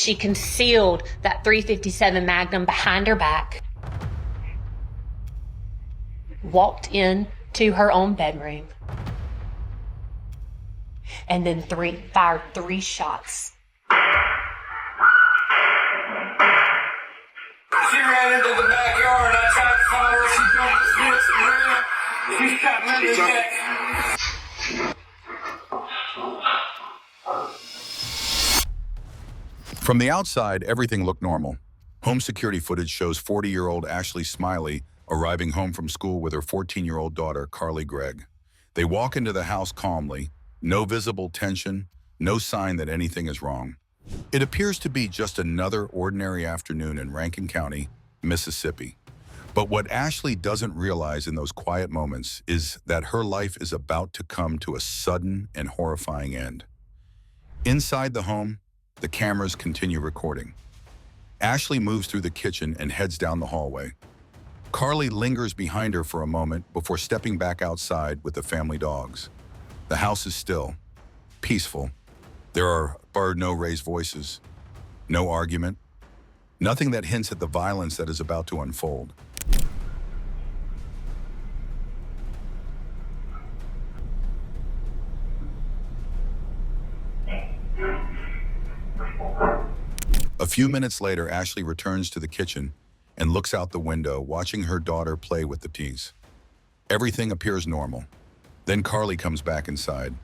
she concealed that .357 Magnum behind her back, walked in to her own bedroom, and then fired 3 shots. She ran into the backyard. I tried to follow her. She jumped the fence and ran. She shot me in the neck. From the outside, everything looked normal. Home security footage shows 40-year-old Ashley Smiley arriving home from school with her 14-year-old daughter, Carly Gregg. They walk into the house calmly, no visible tension, no sign that anything is wrong. It appears to be just another ordinary afternoon in Rankin County, Mississippi. But what Ashley doesn't realize in those quiet moments is that her life is about to come to a sudden and horrifying end. Inside the home, the cameras continue recording. Ashley moves through the kitchen and heads down the hallway. Carly lingers behind her for a moment before stepping back outside with the family dogs. The house is still, peaceful. There are no raised voices, no argument, nothing that hints at the violence that is about to unfold. A few minutes later, Ashley returns to the kitchen and looks out the window, watching her daughter play with the teas. Everything appears normal. Then Carly comes back inside.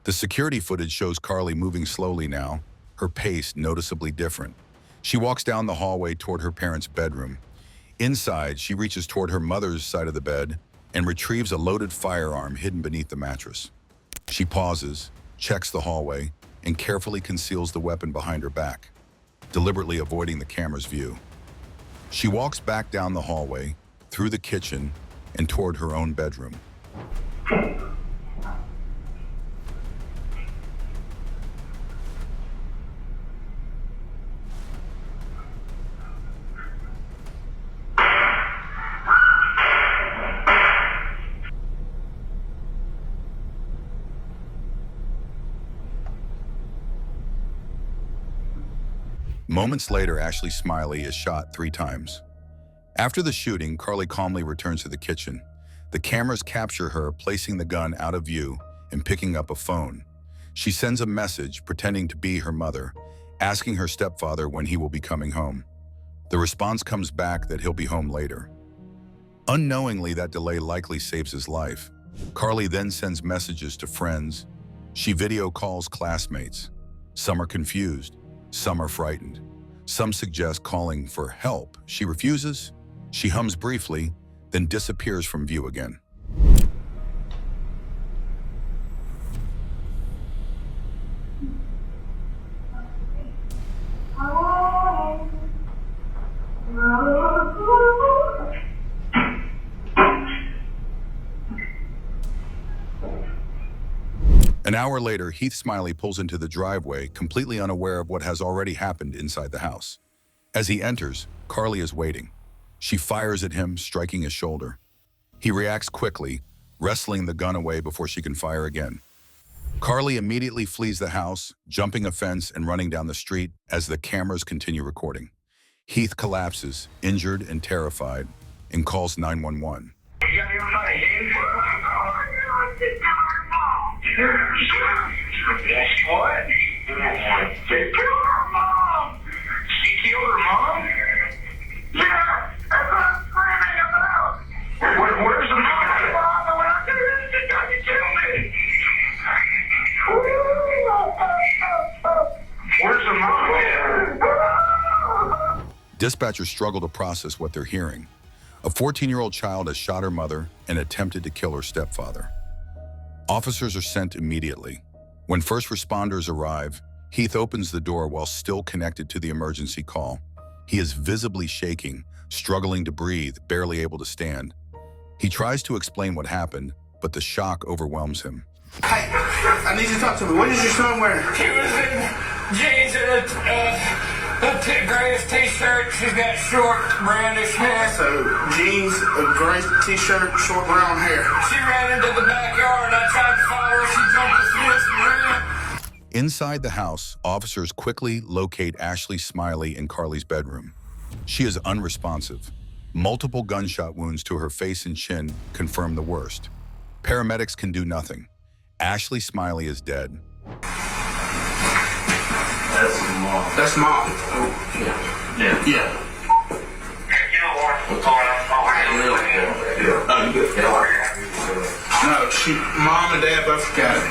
The security footage shows Carly moving slowly now, her pace noticeably different. She walks down the hallway toward her parents' bedroom. Inside, she reaches toward her mother's side of the bed and retrieves a loaded firearm hidden beneath the mattress. She pauses, checks the hallway, and carefully conceals the weapon behind her back, deliberately avoiding the camera's view. She walks back down the hallway, through the kitchen, and toward her own bedroom. Moments later, Ashley Smiley is shot 3 times. After the shooting, Carly calmly returns to the kitchen. The cameras capture her placing the gun out of view and picking up a phone. She sends a message pretending to be her mother, asking her stepfather when he will be coming home. The response comes back that he'll be home later. Unknowingly, that delay likely saves his life. Carly then sends messages to friends. She video calls classmates. Some are confused. Some are frightened. Some suggest calling for help. She refuses. She hums briefly, then disappears from view again. An hour later, Heath Smiley pulls into the driveway, completely unaware of what has already happened inside the house. As he enters, Carly is waiting. She fires at him, striking his shoulder. He reacts quickly, wrestling the gun away before she can fire again. Carly immediately flees the house, jumping a fence and running down the street as the cameras continue recording. Heath collapses, injured and terrified, and calls 911. What? They killed her mom! She killed her mom? Yeah! That's what I'm screaming about! Where's the mom? When I do this, she's going to kill me! Where's the mom? Dispatchers struggle to process what they're hearing. A 14-year-old child has shot her mother and attempted to kill her stepfather. Officers are sent immediately. When first responders arrive, Heath opens the door while still connected to the emergency call. He is visibly shaking, struggling to breathe, barely able to stand. He tries to explain what happened, but the shock overwhelms him. Hey, I need you to talk to me. What is your son wearing? He was in jeans and a grayish t-shirt. She's got short, brownish hair. So, jeans, a gray t-shirt, short brown hair. She ran into the backyard. I tried to follow her. She jumped the fence and ran. Inside the house, officers quickly locate Ashley Smiley in Carly's bedroom. She is unresponsive. Multiple gunshot wounds to her face and chin confirm the worst. Paramedics can do nothing. Ashley Smiley is dead. That's mom. That's mom. Oh, yeah. Yeah. Yeah. You know what? No, mom and dad both got it.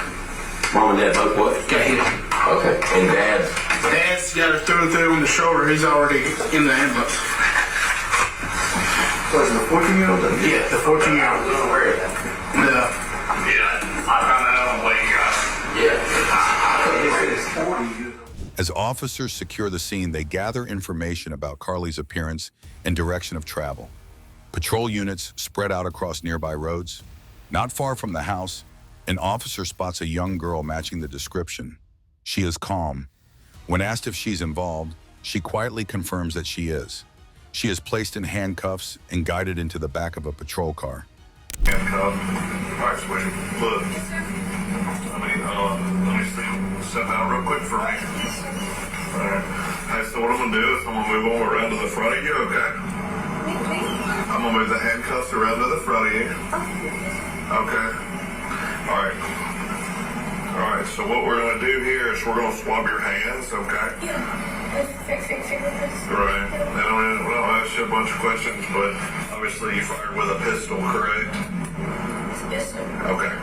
Mom and dad both what? Got hit. Okay. And Dad's got it through and through in the shoulder. He's already in the ambulance. Was it the 14-year-old? Yeah, the 14-year-old. Where is that? No. Yeah, I found that out on the way, guys. Yeah. It's 40 years old. As officers secure the scene, they gather information about Carly's appearance and direction of travel. Patrol units spread out across nearby roads. Not far from the house, an officer spots a young girl matching the description. She is calm. When asked if she's involved, she quietly confirms that she is. She is placed in handcuffs and guided into the back of a patrol car. Handcuff. Alright, sweetie. Look. Let me step out real quick for me. Alright. Hey, so what I'm gonna do is I'm gonna move them around to the front of you, okay? I'm gonna move the handcuffs around to the front of you. Okay. Alright. Alright, so what we're gonna do here is we're gonna swab your hands, okay? Right. Now, we'll ask you a bunch of questions, but obviously you fired with a pistol, correct? Yes, sir. Okay.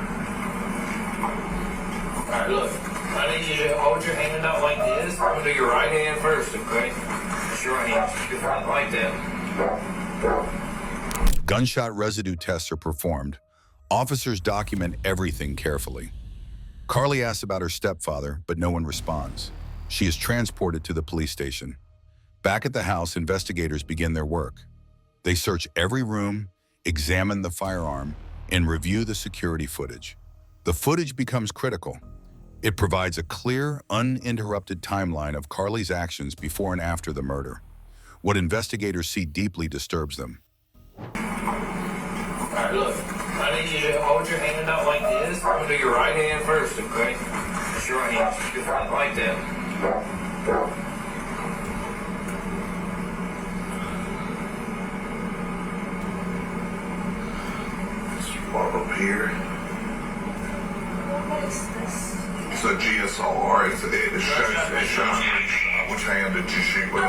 Alright, look. I need you to hold your hand out like this. I'm gonna do your right hand first, okay? Just your right hand. Just like that. Gunshot residue tests are performed. Officers document everything carefully. Carly asks about her stepfather, but no one responds. She is transported to the police station. Back at the house, investigators begin their work. They search every room, examine the firearm, and review the security footage. The footage becomes critical. It provides a clear, uninterrupted timeline of Carly's actions before and after the murder. What investigators see deeply disturbs them. Alright, look. I need you to hold your hand out like this. I'm gonna do your right hand first, okay? Just your right hand. Just like that. Swab up here. What is this? It's a GSLR. It shows which hand did you shoot with?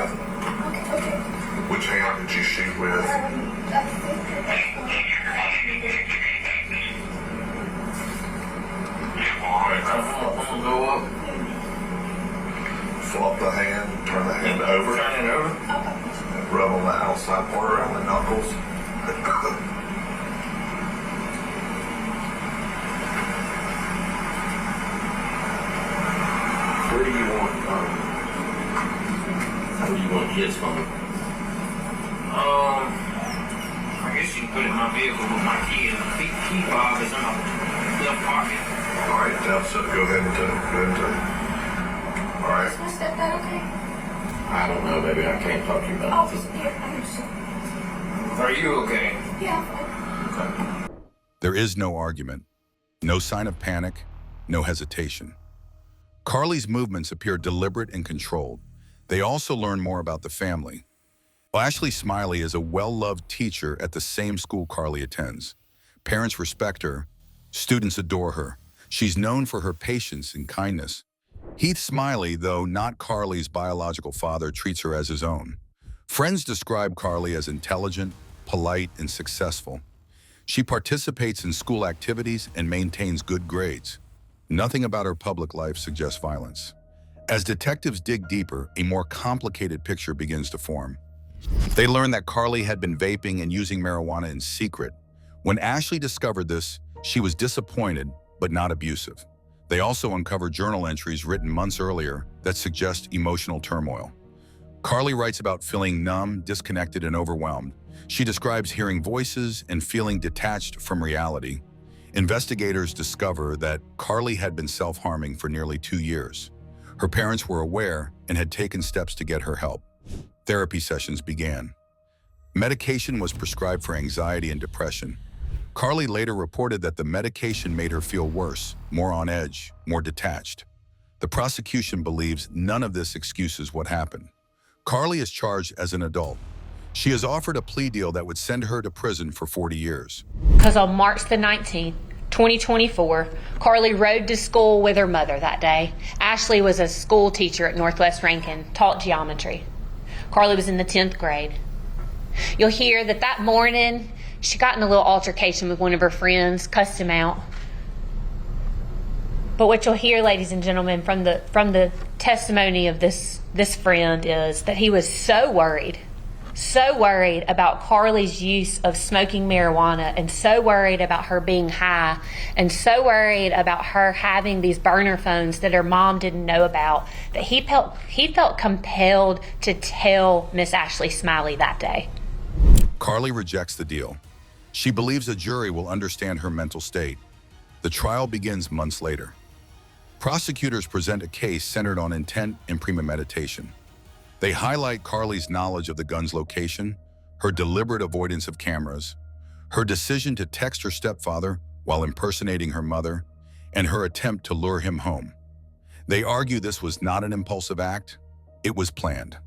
Okay. Which hand did you shoot with? Alright, I'm gonna go up. flop the hand, turn the hand over, Turn it over. and rub on the outside part around the knuckles. Where do you want, where do you want his phone? I guess you can put it in my vehicle with my key in. The key fob is in my left pocket. Alright, now so go ahead and take. Alright. Is my stepdad okay? I don't know, baby. I can't talk to you Oh, about he's this. here. I'm just... Are you okay? Yeah, I'm fine. There is no argument, no sign of panic, no hesitation. Carly's movements appear deliberate and controlled. They also learn more about the family. Ashley Smiley is a well-loved teacher at the same school Carly attends. Parents respect her. Students adore her. She's known for her patience and kindness. Heath Smiley, though not Carly's biological father, treats her as his own. Friends describe Carly as intelligent, polite, and successful. She participates in school activities and maintains good grades. Nothing about her public life suggests violence. As detectives dig deeper, a more complicated picture begins to form. They learn that Carly had been vaping and using marijuana in secret. When Ashley discovered this, she was disappointed, but not abusive. They also uncover journal entries written months earlier that suggest emotional turmoil. Carly writes about feeling numb, disconnected, and overwhelmed. She describes hearing voices and feeling detached from reality. Investigators discover that Carly had been self-harming for nearly 2 years. Her parents were aware and had taken steps to get her help. Therapy sessions began. Medication was prescribed for anxiety and depression. Carly later reported that the medication made her feel worse, more on edge, more detached. The prosecution believes none of this excuses what happened. Carly is charged as an adult. She is offered a plea deal that would send her to prison for 40 years. Because on March the 19th, 2024, Carly rode to school with her mother that day. Ashley was a school teacher at Northwest Rankin, taught geometry. Carly was in the 10th grade. You'll hear that morning, she got in a little altercation with one of her friends, cussed him out. But what you'll hear, ladies and gentlemen, from the testimony of this friend is that he was so worried about Carly's use of smoking marijuana, and so worried about her being high, and so worried about her having these burner phones that her mom didn't know about, that he felt compelled to tell Miss Ashley Smiley that day. Carly rejects the deal. She believes a jury will understand her mental state. The trial begins months later. Prosecutors present a case centered on intent and premeditation. They highlight Carly's knowledge of the gun's location, her deliberate avoidance of cameras, her decision to text her stepfather while impersonating her mother, and her attempt to lure him home. They argue this was not an impulsive act, it was planned.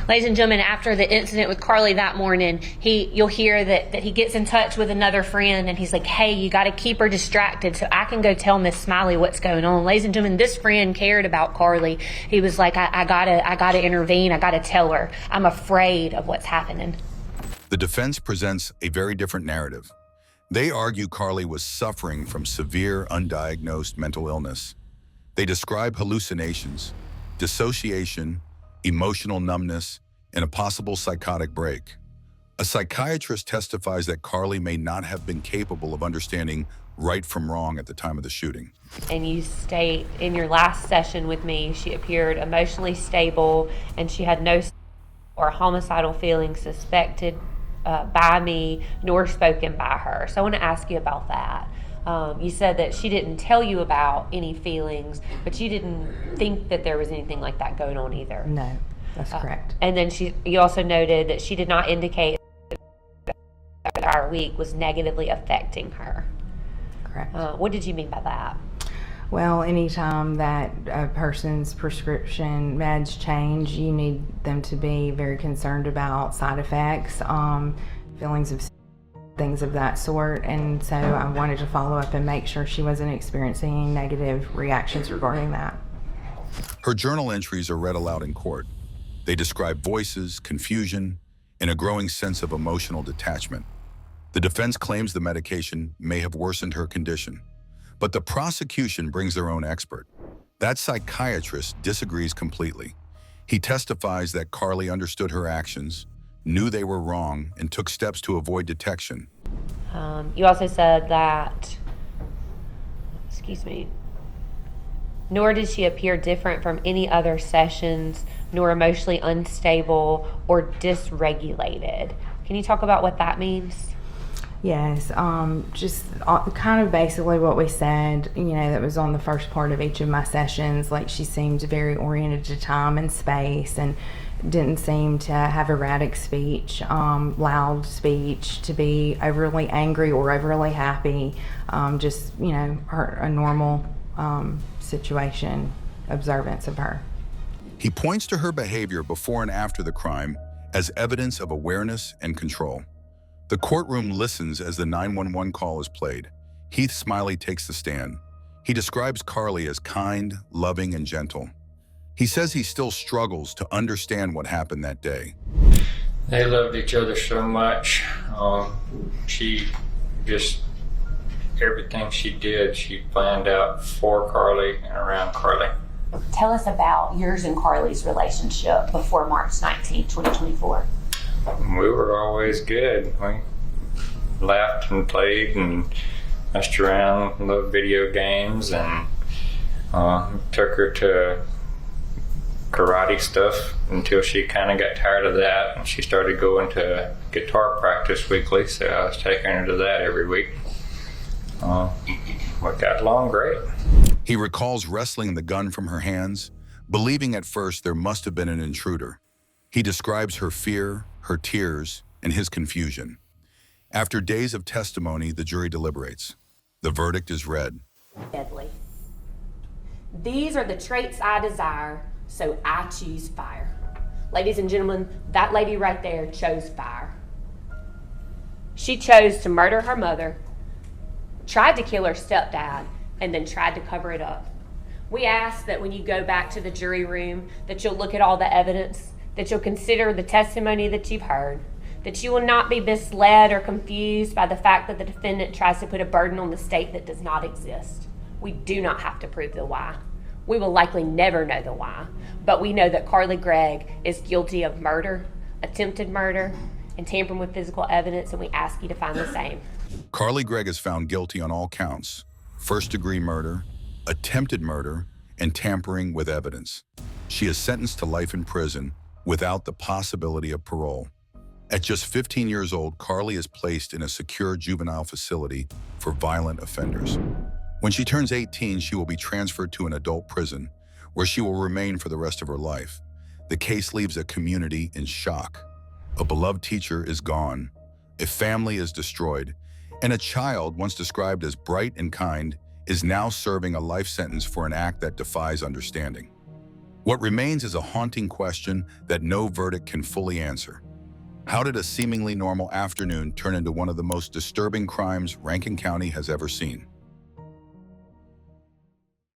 Ladies and gentlemen, after the incident with Carly that morning, you'll hear that he gets in touch with another friend, and he's like, hey, you got to keep her distracted so I can go tell Miss Smiley what's going on. Ladies and gentlemen, this friend cared about Carly. He was like, I gotta intervene. I gotta tell her. I'm afraid of what's happening. The defense presents a very different narrative. They argue Carly was suffering from severe, undiagnosed mental illness. They describe hallucinations, dissociation, emotional numbness, and a possible psychotic break. A psychiatrist testifies that Carly may not have been capable of understanding right from wrong at the time of the shooting. And you state in your last session with me, she appeared emotionally stable and she had no or homicidal feelings suspected by me nor spoken by her. So I want to ask you about that. You said that she didn't tell you about any feelings, but you didn't think that there was anything like that going on either. No, that's correct. And then you also noted that she did not indicate that our week was negatively affecting her. Correct. What did you mean by that? Well, anytime that a person's prescription meds change, you need them to be very concerned about side effects, feelings of things of that sort, and so I wanted to follow up and make sure she wasn't experiencing any negative reactions regarding that. Her journal entries are read aloud in court. They describe voices, confusion, and a growing sense of emotional detachment. The defense claims the medication may have worsened her condition, but the prosecution brings their own expert. That psychiatrist disagrees completely. He testifies that Carly understood her actions, knew they were wrong, and took steps to avoid detection. You also said that, nor did she appear different from any other sessions, nor emotionally unstable or dysregulated. Can you talk about what that means? Yes, just kind of basically what we said, that was on the first part of each of my sessions. Like, she seemed very oriented to time and space and didn't seem to have erratic speech, loud speech, to be overly angry or overly happy. Just, a normal situation, observance of her. He points to her behavior before and after the crime as evidence of awareness and control. The courtroom listens as the 911 call is played. Heath Smiley takes the stand. He describes Carly as kind, loving, and gentle. He says he still struggles to understand what happened that day. They loved each other so much. She just, everything she did, she planned out for Carly and around Carly. Tell us about yours and Carly's relationship before March 19, 2024. We were always good. We laughed and played and messed around, loved video games, and took her to karate stuff until she kind of got tired of that, and she started going to guitar practice weekly, so I was taking her to that every week. We got along great. He recalls wrestling the gun from her hands, believing at first there must have been an intruder. He describes her fear, her tears, and his confusion. After days of testimony, the jury deliberates. The verdict is read. Deadly. These are the traits I desire, so I choose fire. Ladies and gentlemen, that lady right there chose fire. She chose to murder her mother, tried to kill her stepdad, and then tried to cover it up. We ask that when you go back to the jury room, that you'll look at all the evidence, that you'll consider the testimony that you've heard, that you will not be misled or confused by the fact that the defendant tries to put a burden on the state that does not exist. We do not have to prove the why. We will likely never know the why, but we know that Carly Gregg is guilty of murder, attempted murder, and tampering with physical evidence, and we ask you to find the same. Carly Gregg is found guilty on all counts: first-degree murder, attempted murder, and tampering with evidence. She is sentenced to life in prison without the possibility of parole. At just 15 years old, Carly is placed in a secure juvenile facility for violent offenders. When she turns 18, she will be transferred to an adult prison where she will remain for the rest of her life. The case leaves a community in shock. A beloved teacher is gone, a family is destroyed, and a child once described as bright and kind is now serving a life sentence for an act that defies understanding. What remains is a haunting question that no verdict can fully answer. How did a seemingly normal afternoon turn into one of the most disturbing crimes Rankin County has ever seen?